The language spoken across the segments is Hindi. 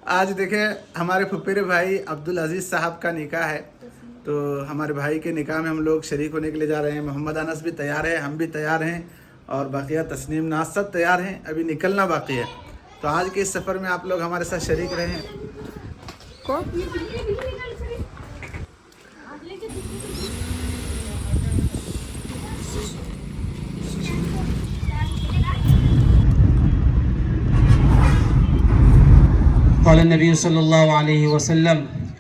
आज देखे हमारे फुफेरे भाई अब्दुल अजीज़ साहब का निकाह है, तो हमारे भाई के निकाह में हम लोग शरीक होने के लिए जा रहे हैं। मोहम्मद अनस भी तैयार है, हम भी तैयार हैं और बाकिया तस्नीम नाज सब तैयार हैं, अभी निकलना बाकी है। तो आज के इस सफ़र में आप लोग हमारे साथ शरीक रहें। क़ाल नबी सल्लल्लाहु अलैहि वसल्लम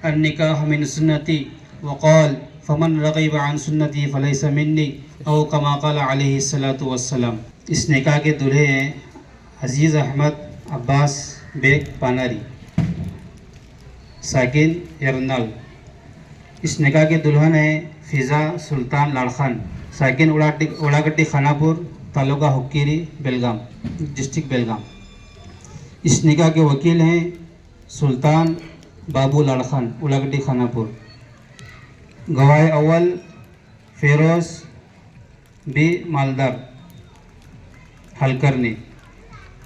अन्निकाह मिन सुन्नती वक़ाल फ़मन रग़िब अन सुन्नती फ़लैसा मिन्नी औ कमा क़ाल अलैहि सल्लतु वस्सलाम। इस निकाह के दूल्हे हैं अजीज़ अहमद अब्बास बेग पानारी साकिन एरनाल। इस निकाह के दुल्हन है फ़िज़ा सुल्तान लाड़खान साकिन उड़ागड्डी खानापुर तालुका हुक्कीरी बेलगाम डिस्ट्रिक्ट बेलगाम। इस निकाह के वकील हैं सुल्तान बाबू लाड़खान उड़ागड्डी खानापुर। गवाह अव्वल फेरोज़ बी मालदार हलकरनी।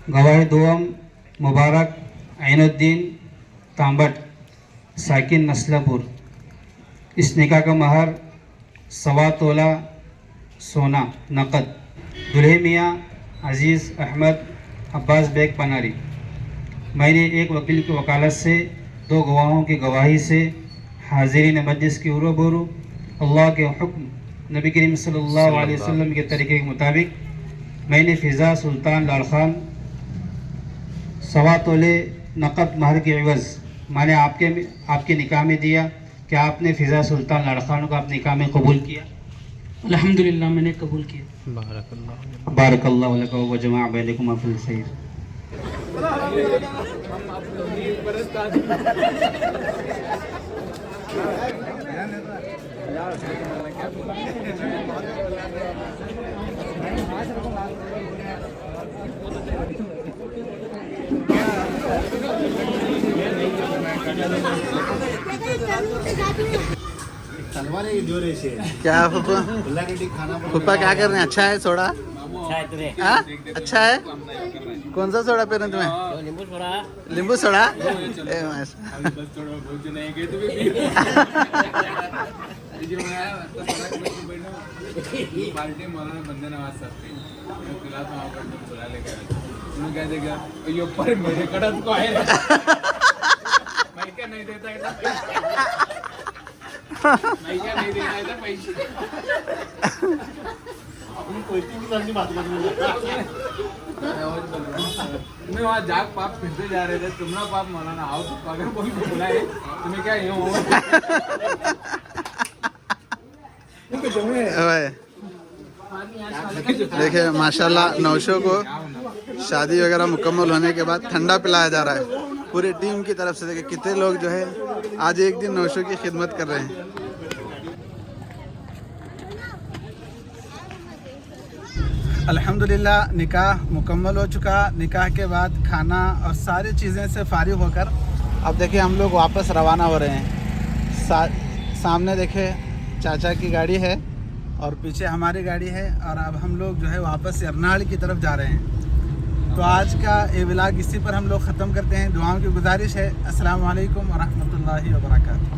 गवाह दोम मुबारक ऐनुद्दीन तांबट साकिन नस्लापुर। इस निकाह का महर 1.25 तोला सोना नकद। दुल्हे मियाँ अजीज़ अहमद अब्बास बेग पनारी। मैंने एक वकील की वकालत से 2 गवाहों की गवाही से हाज़िरीन मजलिस की उरूबरू अल्लाह के हुक्म नबी करीम सल्लल्लाहु अलैहि वसल्लम के तरीके के मुताबिक मैंने फ़िज़ा सुल्तान लाड़खान 1.25 तोले नकद महर के एवज़ मैंने आपके निकाह में दिया। क्या आपने फ़िज़ा सुल्तान लाड़खान को अपने निकाह में कबूल किया? अल्हम्दुलिल्लाह मैंने कबूल किया। बारकल्लाहु लक व जमा बैनकुमा फिल खैर। क्या फूफा फूफा क्या कर रहे हैं? अच्छा है सोडा? हाँ अच्छा है। कौन सा सोडा पी रहे हैं तुम्हें? नींबू सोडा। तुम्हें वहाँ जाग पाप फिरते जा रहे थे, तुम्हारा पाप मौलाना आओ तो पागल बोल के बुलाए तुम्हें क्या यूँ हो? देखिए माशाल्लाह नौशो को शादी वगैरह मुकम्मल होने के बाद ठंडा पिलाया जा रहा है पूरी टीम की तरफ से। देखिए कितने लोग जो है आज एक दिन नौशो की खिदमत कर रहे हैं। अल्हम्दुलिल्लाह निकाह मुकम्मल हो चुका। निकाह के बाद खाना और सारी चीज़ें से फारिग होकर अब देखिए हम लोग वापस रवाना हो रहे हैं। सामने देखिए चाचा की गाड़ी है और पीछे हमारी गाड़ी है और अब हम लोग जो है वापस एरनाल की तरफ जा रहे हैं। तो आज का ये व्लॉग इसी पर हम लोग ख़त्म करते हैं। दुआओं की गुजारिश है। अस्सलाम वालेकुम व रहमतुल्लाहि व बरकातहू।